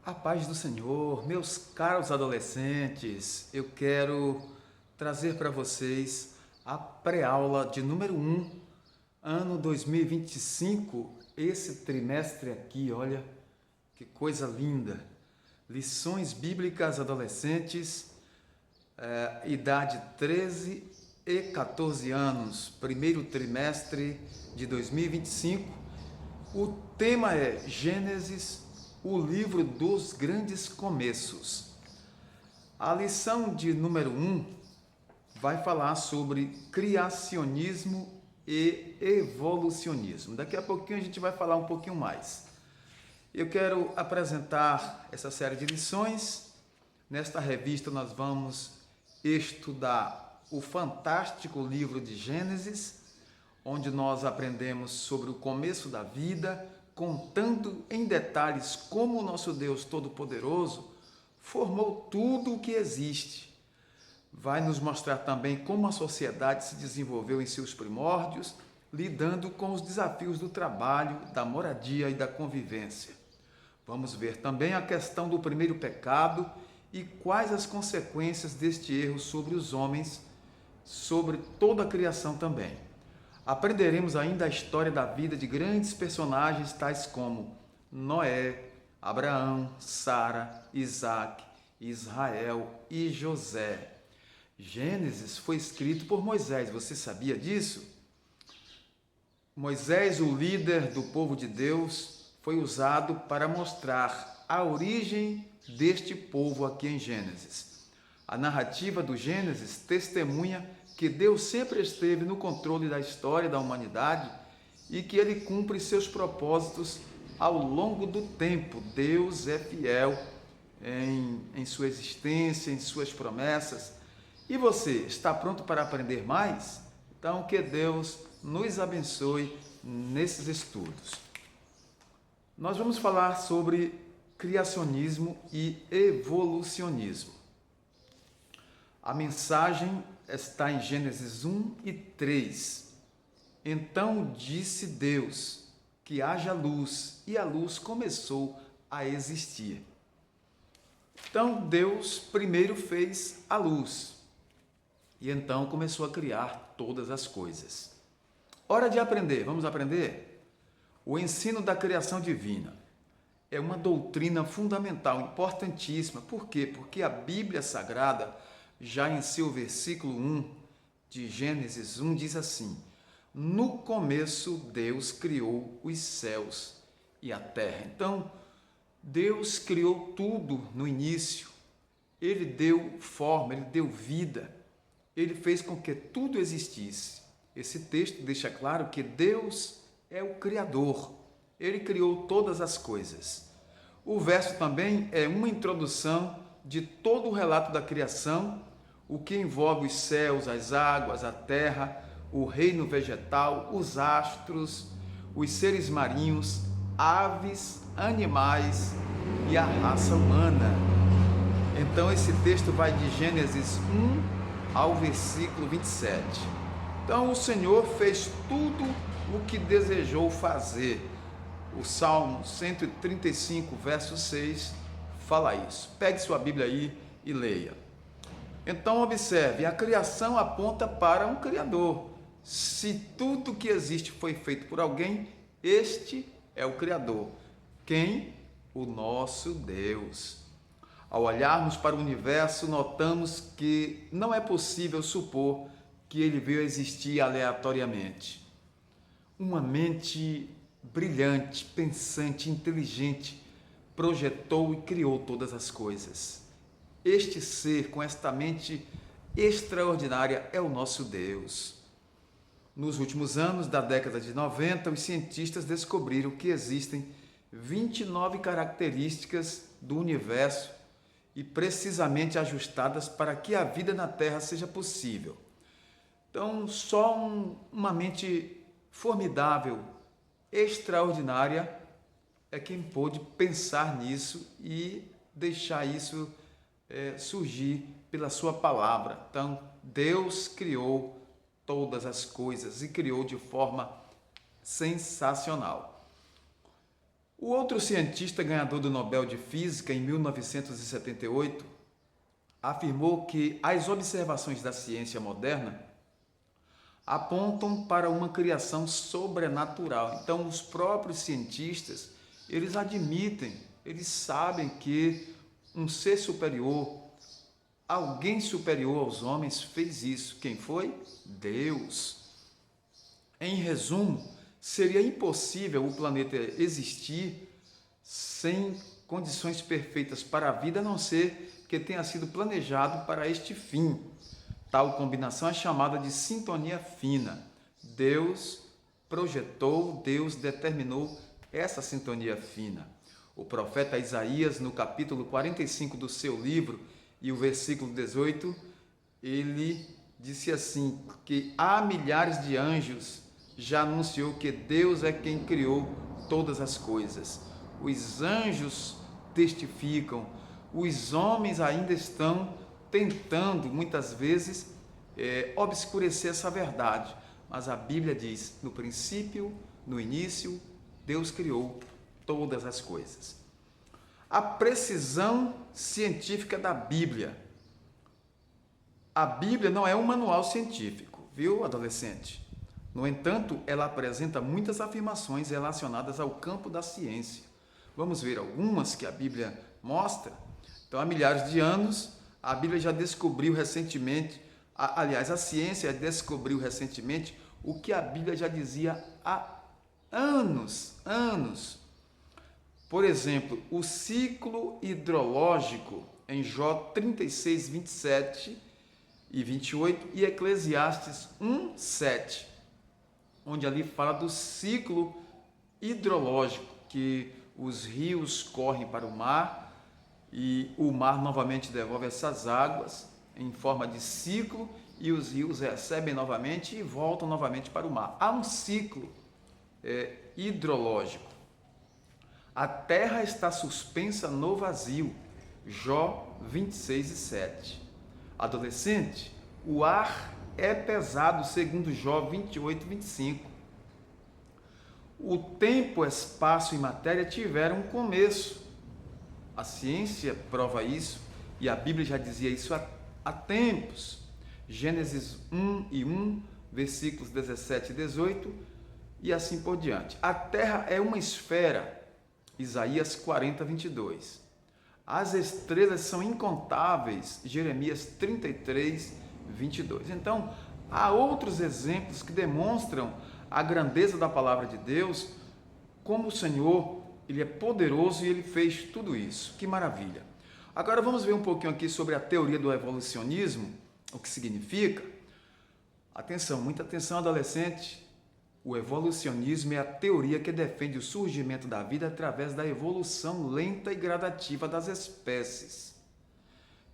A paz do Senhor, meus caros adolescentes, eu quero trazer para vocês a pré-aula de número 1, ano 2025, esse trimestre aqui, olha, que coisa linda. Lições bíblicas adolescentes, idade 13 e 14 anos, primeiro trimestre de 2025. O tema é Gênesis, o livro dos grandes começos. A lição de número 1 vai falar sobre criacionismo e evolucionismo. Daqui a pouquinho a gente vai falar um pouquinho mais. Eu quero apresentar essa série de lições. Nesta revista nós vamos estudar o fantástico livro de Gênesis, onde nós aprendemos sobre o começo da vida, contando em detalhes como o nosso Deus Todo-Poderoso formou tudo o que existe. Vai nos mostrar também como a sociedade se desenvolveu em seus primórdios, lidando com os desafios do trabalho, da moradia e da convivência. Vamos ver também a questão do primeiro pecado e quais as consequências deste erro sobre os homens, sobre toda a criação também. Aprenderemos ainda a história da vida de grandes personagens tais como Noé, Abraão, Sara, Isaac, Israel e José. Gênesis foi escrito por Moisés, você sabia disso? Moisés, o líder do povo de Deus, foi usado para mostrar a origem deste povo aqui em Gênesis. A narrativa do Gênesis testemunha que Deus sempre esteve no controle da história da humanidade e que Ele cumpre seus propósitos ao longo do tempo. Deus é fiel em sua existência, em suas promessas. E você, está pronto para aprender mais? Então, que Deus nos abençoe nesses estudos. Nós vamos falar sobre criacionismo e evolucionismo. A mensagem está em Gênesis 1 e 3. Então disse Deus que haja luz, e a luz começou a existir. Então Deus primeiro fez a luz, e então começou a criar todas as coisas. Hora de aprender, vamos aprender? O ensino da criação divina é uma doutrina fundamental, importantíssima. Por quê? Porque a Bíblia Sagrada, já em seu versículo 1 de Gênesis 1, diz assim: no começo Deus criou os céus e a terra. Então, Deus criou tudo no início. Ele deu forma, Ele deu vida. Ele fez com que tudo existisse. Esse texto deixa claro que Deus é o Criador. Ele criou todas as coisas. O verso também é uma introdução de todo o relato da criação, o que envolve os céus, as águas, a terra, o reino vegetal, os astros, os seres marinhos, aves, animais e a raça humana. Então esse texto vai de Gênesis 1 ao versículo 27. Então o Senhor fez tudo o que desejou fazer. O Salmo 135, verso 6, fala isso. Pegue sua Bíblia aí e leia. Então observe, a criação aponta para um Criador. Se tudo que existe foi feito por alguém, este é o Criador. Quem? O nosso Deus. Ao olharmos para o universo, notamos que não é possível supor que ele veio a existir aleatoriamente. Uma mente brilhante, pensante, inteligente, projetou e criou todas as coisas. Este ser com esta mente extraordinária é o nosso Deus. Nos últimos anos da década de 90, os cientistas descobriram que existem 29 características do universo e precisamente ajustadas para que a vida na Terra seja possível. Então, só uma mente formidável, extraordinária, é quem pôde pensar nisso e deixar isso surgir pela sua palavra. Então, Deus criou todas as coisas e criou de forma sensacional. O outro cientista ganhador do Nobel de Física em 1978 afirmou que as observações da ciência moderna apontam para uma criação sobrenatural. Então, os próprios cientistas, eles admitem, eles sabem que um ser superior, alguém superior aos homens fez isso. Quem foi? Deus. Em resumo, seria impossível o planeta existir sem condições perfeitas para a vida, a não ser que tenha sido planejado para este fim. Tal combinação é chamada de sintonia fina. Deus projetou, Deus determinou essa sintonia fina. O profeta Isaías, no capítulo 45 do seu livro, e o versículo 18, ele disse assim, que há milhares de anjos, já anunciou que Deus é quem criou todas as coisas. Os anjos testificam, os homens ainda estão tentando, muitas vezes, obscurecer essa verdade. Mas a Bíblia diz, no princípio, no início, Deus criou todas as coisas. A precisão científica da Bíblia. A Bíblia não é um manual científico, viu, adolescente? No entanto, ela apresenta muitas afirmações relacionadas ao campo da ciência. Vamos ver algumas que a Bíblia mostra? Então, há milhares de anos, a Bíblia já descobriu recentemente, a ciência descobriu recentemente o que a Bíblia já dizia há anos. Por exemplo, o ciclo hidrológico em Jó 36, 27 e 28 e Eclesiastes 1, 7, onde ali fala do ciclo hidrológico, que os rios correm para o mar e o mar novamente devolve essas águas em forma de ciclo e os rios recebem novamente e voltam novamente para o mar. Há um ciclo hidrológico. A terra está suspensa no vazio. Jó 26 e 7. Adolescente, o ar é pesado, segundo Jó 28 e 25. O tempo, espaço e matéria tiveram um começo. A ciência prova isso e a Bíblia já dizia isso há tempos. Gênesis 1 e 1, versículos 17 e 18 e assim por diante. A terra é uma esfera. Isaías 40, 22. As estrelas são incontáveis. Jeremias 33, 22. Então, há outros exemplos que demonstram a grandeza da palavra de Deus, como o Senhor, Ele é poderoso e Ele fez tudo isso. Que maravilha! Agora vamos ver um pouquinho aqui sobre a teoria do evolucionismo, o que significa. Atenção, muita atenção, adolescente. O evolucionismo é a teoria que defende o surgimento da vida através da evolução lenta e gradativa das espécies.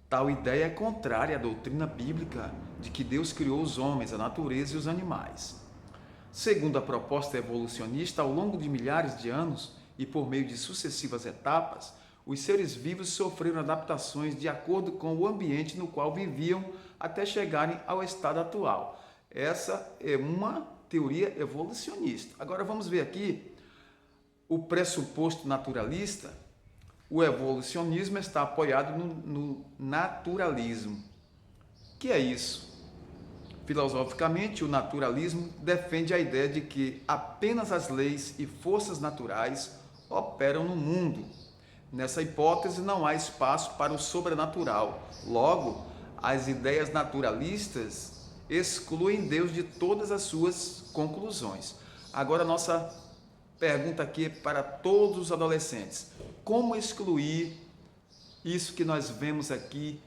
Tal ideia é contrária à doutrina bíblica de que Deus criou os homens, a natureza e os animais. Segundo a proposta evolucionista, ao longo de milhares de anos e por meio de sucessivas etapas, os seres vivos sofreram adaptações de acordo com o ambiente no qual viviam até chegarem ao estado atual. Essa é uma teoria evolucionista. Agora vamos ver aqui o pressuposto naturalista. O evolucionismo está apoiado no naturalismo. O que é isso? Filosoficamente, o naturalismo defende a ideia de que apenas as leis e forças naturais operam no mundo. Nessa hipótese, não há espaço para o sobrenatural. Logo, as ideias naturalistas excluem Deus de todas as suas conclusões. Agora, nossa pergunta aqui é para todos os adolescentes. Como excluir isso que nós vemos aqui,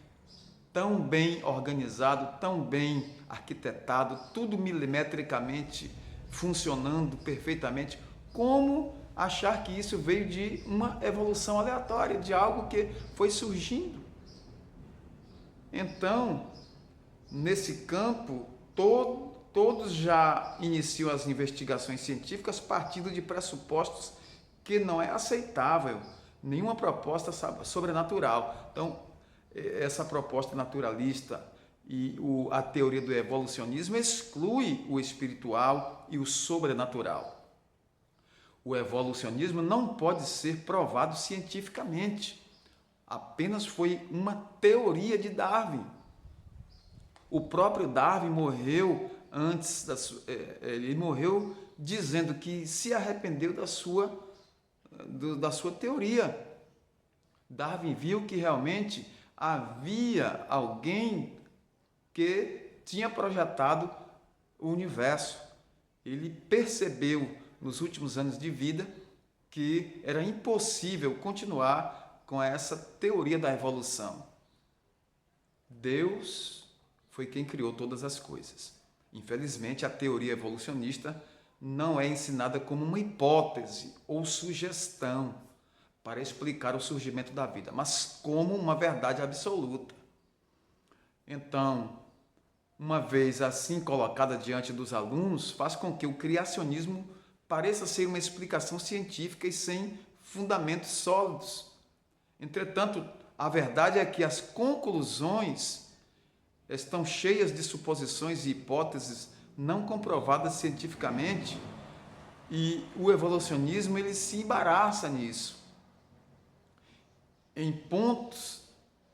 tão bem organizado, tão bem arquitetado, tudo milimetricamente funcionando perfeitamente? Como achar que isso veio de uma evolução aleatória, de algo que foi surgindo? Então, nesse campo, todos já iniciam as investigações científicas partindo de pressupostos que não é aceitável nenhuma proposta sobrenatural. Então, essa proposta naturalista e a teoria do evolucionismo exclui o espiritual e o sobrenatural. O evolucionismo não pode ser provado cientificamente. Apenas foi uma teoria de Darwin. O próprio Darwin morreu ele morreu dizendo que se arrependeu da sua teoria. Darwin viu que realmente havia alguém que tinha projetado o universo. Ele percebeu nos últimos anos de vida que era impossível continuar com essa teoria da evolução. Deus foi quem criou todas as coisas. Infelizmente, a teoria evolucionista não é ensinada como uma hipótese ou sugestão para explicar o surgimento da vida, mas como uma verdade absoluta. Então, uma vez assim colocada diante dos alunos, faz com que o criacionismo pareça ser uma explicação científica e sem fundamentos sólidos. Entretanto, a verdade é que as conclusões estão cheias de suposições e hipóteses não comprovadas cientificamente, e o evolucionismo ele se embaraça nisso. Em pontos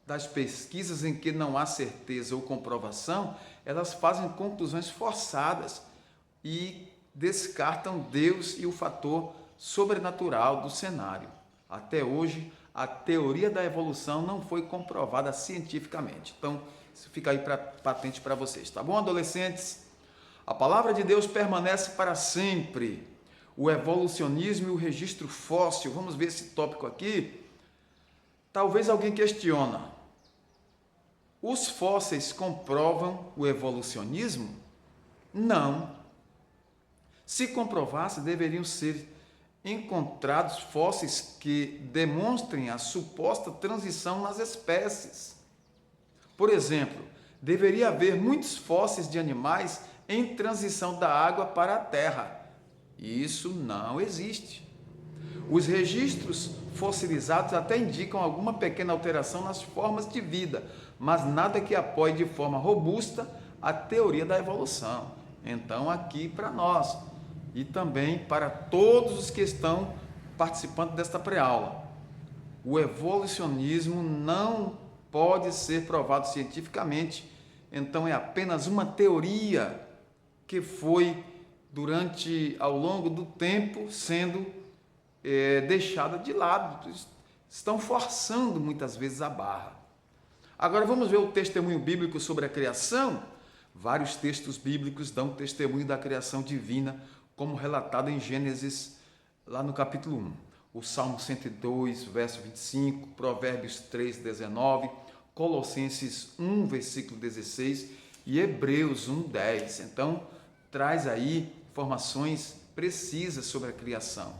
das pesquisas em que não há certeza ou comprovação, elas fazem conclusões forçadas e descartam Deus e o fator sobrenatural do cenário. Até hoje, a teoria da evolução não foi comprovada cientificamente. Então, isso fica aí patente para vocês, tá bom, adolescentes? A palavra de Deus permanece para sempre. O evolucionismo e o registro fóssil, vamos ver esse tópico aqui. Talvez alguém questiona: os fósseis comprovam o evolucionismo? Não. Se comprovasse, deveriam ser encontrados fósseis que demonstrem a suposta transição nas espécies. Por exemplo, deveria haver muitos fósseis de animais em transição da água para a terra. Isso não existe. Os registros fossilizados até indicam alguma pequena alteração nas formas de vida, mas nada que apoie de forma robusta a teoria da evolução. Então, aqui para nós e também para todos os que estão participando desta pré-aula, o evolucionismo não pode ser provado cientificamente, então é apenas uma teoria que foi, ao longo do tempo, sendo deixada de lado. Estão forçando muitas vezes a barra. Agora vamos ver o testemunho bíblico sobre a criação. Vários textos bíblicos dão testemunho da criação divina, como relatado em Gênesis, lá no capítulo 1. O Salmo 102, verso 25, Provérbios 3, 19, Colossenses 1, versículo 16 e Hebreus 1, 10. Então, traz aí informações precisas sobre a criação.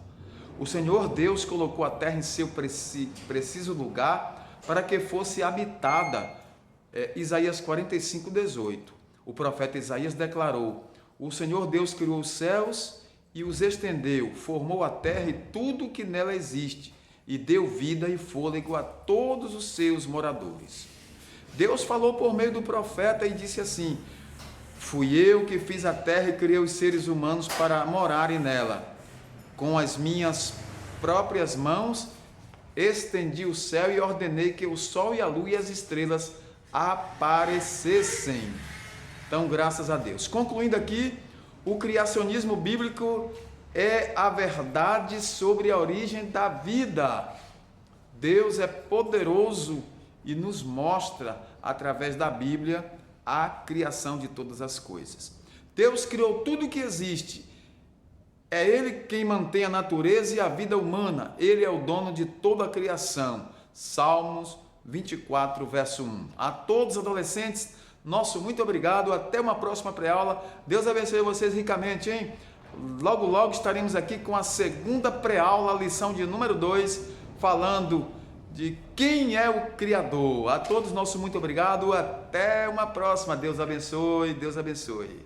O Senhor Deus colocou a terra em seu preciso lugar para que fosse habitada. Isaías 45, 18. O profeta Isaías declarou: o Senhor Deus criou os céus e os estendeu, formou a terra e tudo o que nela existe, e deu vida e fôlego a todos os seus moradores. Deus falou por meio do profeta e disse assim: fui eu que fiz a terra e criei os seres humanos para morarem nela. Com as minhas próprias mãos estendi o céu e ordenei que o sol e a lua e as estrelas aparecessem. Então, graças a Deus. Concluindo aqui, o criacionismo bíblico é a verdade sobre a origem da vida. Deus é poderoso e nos mostra, através da Bíblia, a criação de todas as coisas. Deus criou tudo o que existe. É Ele quem mantém a natureza e a vida humana. Ele é o dono de toda a criação. Salmos 24, verso 1. A todos os adolescentes, nosso muito obrigado. Até uma próxima pré-aula. Deus abençoe vocês ricamente, hein? Logo, logo estaremos aqui com a segunda pré-aula, lição de número 2, falando de quem é o Criador. A todos, nosso muito obrigado. Até uma próxima. Deus abençoe. Deus abençoe.